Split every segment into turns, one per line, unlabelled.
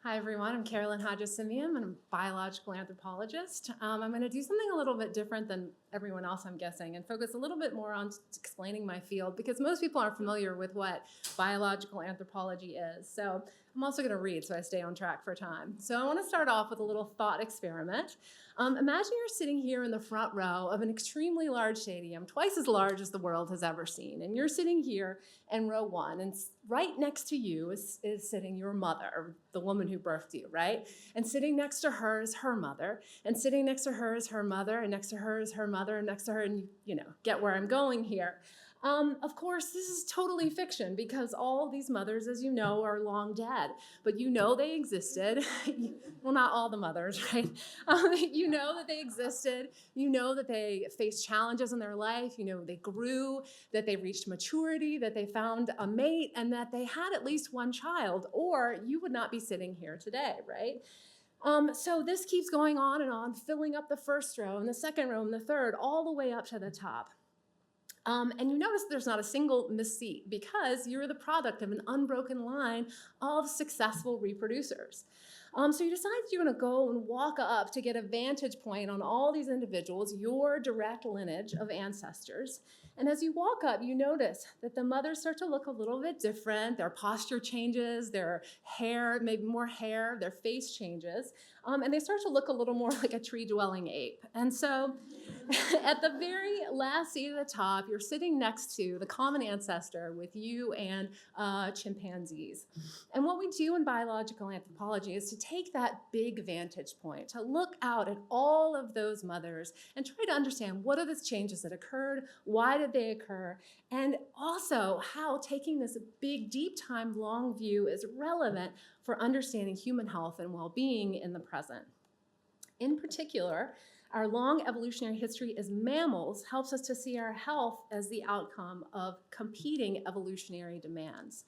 Hi everyone, I'm Carolyn Hodges-Simeon. I'm a biological anthropologist. I'm going to do something a little bit different than everyone else, I'm guessing, and focus a little bit more on explaining my field because most people aren't familiar with what biological anthropology is. So I'm also going to read so I stay on track for time. So I want to start off with a little thought experiment. Imagine you're sitting here in the front row of an extremely large stadium, twice as large as the world has ever seen. And you're sitting here in row one, and right next to you is sitting your mother, the woman who birthed you, right? And sitting next to her is her mother, and sitting next to her is her mother, and next to her is her mother, and next to her, and you know, get where I'm going here. Of course, this is totally fiction because all these mothers, as you know, are long dead. But you know they existed. Well, not all the mothers, right? You know that they existed. You know that they faced challenges in their life. You know they grew, that they reached maturity, that they found a mate, and that they had at least one child, or you would not be sitting here today, right? So this keeps going on and on, filling up the first row and the second row and the third, all the way up to the top. And you notice there's not a single missed seat because you're the product of an unbroken line of successful reproducers. So you decide you're going to go and walk up to get a vantage point on all these individuals, your direct lineage of ancestors. And as you walk up, you notice that the mothers start to look a little bit different. Their posture changes, their hair, maybe more hair, their face changes, and they start to look a little more like a tree-dwelling ape. And so at the very last seat at the top, you're sitting next to the common ancestor with you and chimpanzees. And what we do in biological anthropology is to take that big vantage point, to look out at all of those mothers and try to understand what are the changes that occurred, why did they occur, and also how taking this big, deep time, long view is relevant for understanding human health and well-being in the present. In particular, our long evolutionary history as mammals helps us to see our health as the outcome of competing evolutionary demands.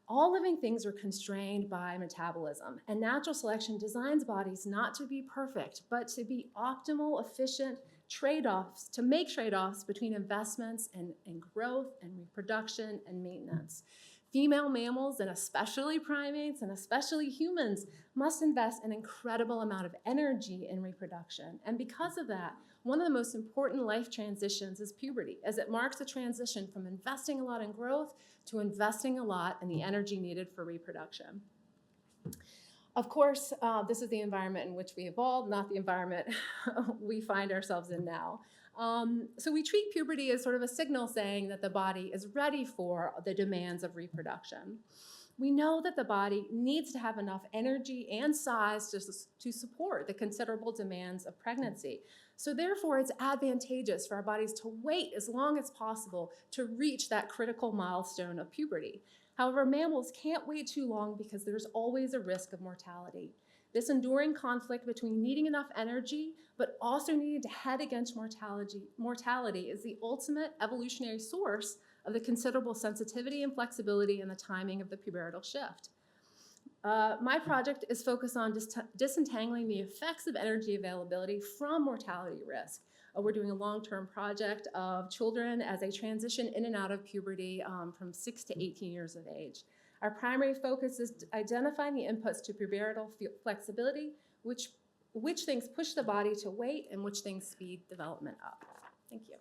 All living things are constrained by metabolism, and natural selection designs bodies not to be perfect, but to be optimal, efficient trade-offs, to make trade-offs between investments in growth and reproduction and maintenance. Female mammals, and especially primates, and especially humans, must invest an incredible amount of energy in reproduction. And because of that, one of the most important life transitions is puberty, as it marks a transition from investing a lot in growth to investing a lot in the energy needed for reproduction. Of course, this is the environment in which we evolved, not the environment we find ourselves in now. So we treat puberty as sort of a signal saying that the body is ready for the demands of reproduction. We know that the body needs to have enough energy and size to support the considerable demands of pregnancy. So therefore, it's advantageous for our bodies to wait as long as possible to reach that critical milestone of puberty. However, mammals can't wait too long because there's always a risk of mortality. This enduring conflict between needing enough energy but also needing to head against mortality is the ultimate evolutionary source of the considerable sensitivity and flexibility in the timing of the pubertal shift. My project is focused on disentangling the effects of energy availability from mortality risk. We're doing a long-term project of children as they transition in and out of puberty from 6 to 18 years of age. Our primary focus is identifying the inputs to pubertal flexibility, which things push the body to wait and which things speed development up. Thank you.